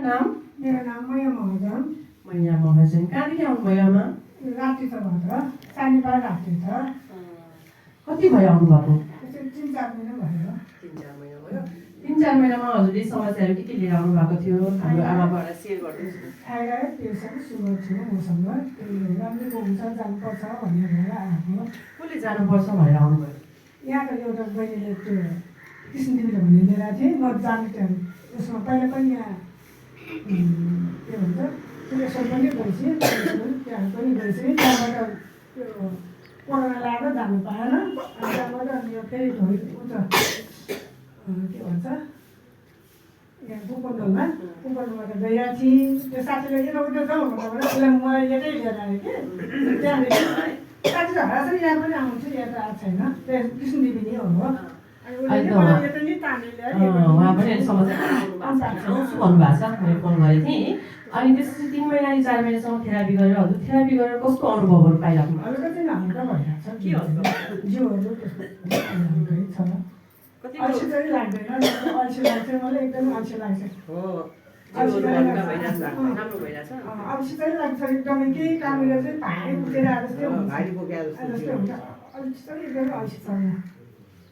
नाम मेरो नाम मैया महाजन मैया महाजन कहाँदेखि आउनुभयो आमा राति त भन्छ शनिबार राति त कति भयो आउनुभएको त्यसरी 3-4 महिना भयो 3-4 महिना भयो 3-4 महिनामा हजुरले समस्याहरू के लिएर आउनु भएको थियो हाम्रो आमाबाट सेयर गर्नुहोस् थाइराइड प्रेसर सुगर थियो मसँग त्यही भएर राम्रैको हुन्छ जानुपर्छ भनेर आएको कसले जानुपर्छ भनेर आउनुभयो यहाँको एउटा बहिनीले त्यो कृष्णदेवीले भन्ने लिएर थिएँ म जाने टाइम त्यसमा पहिला पनि यहाँ के भन्छ सिलेक्सन पनि गएपछि त्यहाँ पनि गएपछि त्यहाँबाट त्यो कोरोना लागेर जानु पाएन अनि त्यहाँबाट अनि यो फेरि उता के भन्छ यहाँ कुपनबाट गइरहेको थिएँ त्यो साथीले यता उता जाउँ भन्दा उसलाई म यतै लिएर आएँ कि त्यहाँदेखि साथी त हराएको छ यहाँ पनि आउँछु यहाँ त आएको छैन त्यो कृष्णदेवी नै हो उहाँ पनि समस्या आउँछु भन्नुभएको छ मैले फोन गरेको थिएँ अनि त्यसपछि 3 महिना 4 महिनासम्म थेरापी गरेर हजुर थेरापी गरेर कस्तो अनुभवहरू पाइराख्नु अलिकति हल्का भइरहेको छ के हल्का जिउहरू हल्कै छ अल्छी चाहिँ लाग्दैन अल्छी लाग्छ मलाई एकदम अल्छी लाग्छ अल्छी चाहिँ लाग्छ एकदमै केही काम गरेर चाहिँ भारी उठेर आएको जस्तै हुन्छ अल्छी चाहिँ एकदमै अल्छी छ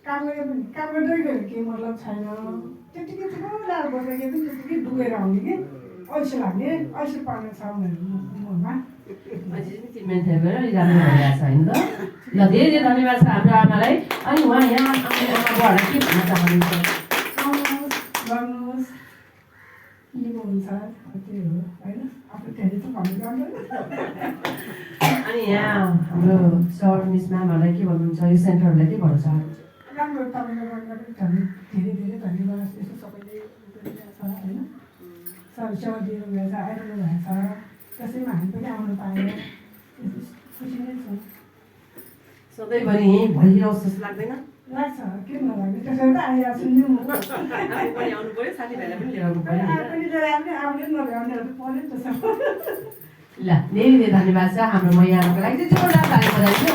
काम गर्दै गयो केही मतलब छैन त्यतिकै चुप ल्याएर बसेको पनि त्यतिकै डुबेर आउने कि अल्छी लाग्ने अल्छी पर्ने छ ममा ट्रिटमेन्ट गरेर राम्रो भइरहेको छ होइन त ल धेरै धेरै धन्यवाद छ हाम्रो आमालाई अनि उहाँ यहाँ आउने आमाबाट के भन्न चाहनुहुन्छ गर्नुहोस् निको हुन्छ त्यही हो होइन आफू धेरै त भन्नु गर्दैन अनि यहाँ हाम्रो सर मिस म्यामहरूलाई के भन्नुहुन्छ यो सेन्टरहरूलाई के भन्न चाहनुहुन्छ राम्रो तपाईँले गर्दा पनि धेरै धेरै धन्यवाद यस्तो सबैले गरिरहेको छ होइन सर सेवा दिनु भएको छ आइरहनु भएको छ त्यसैमा हामी पनि आउनु पाएँ खुसी नै छु सधैँभरि यहीँ भइरहोस् जस्तो लाग्दैन लाग्छ किन नलाग्ने त्यसरी त आइरहेको छु नि म आफू पनि आउनु पऱ्यो साथीभाइलाई पनि लिएर आउनु पऱ्यो पनि लिएर आउने आउने नभ्याउनेहरू पऱ्यो त्यसो ल धेरै धेरै धन्यवाद छ हाम्रो मैयाको लागि चाहिँ जोरदार ताली बजाइदिनु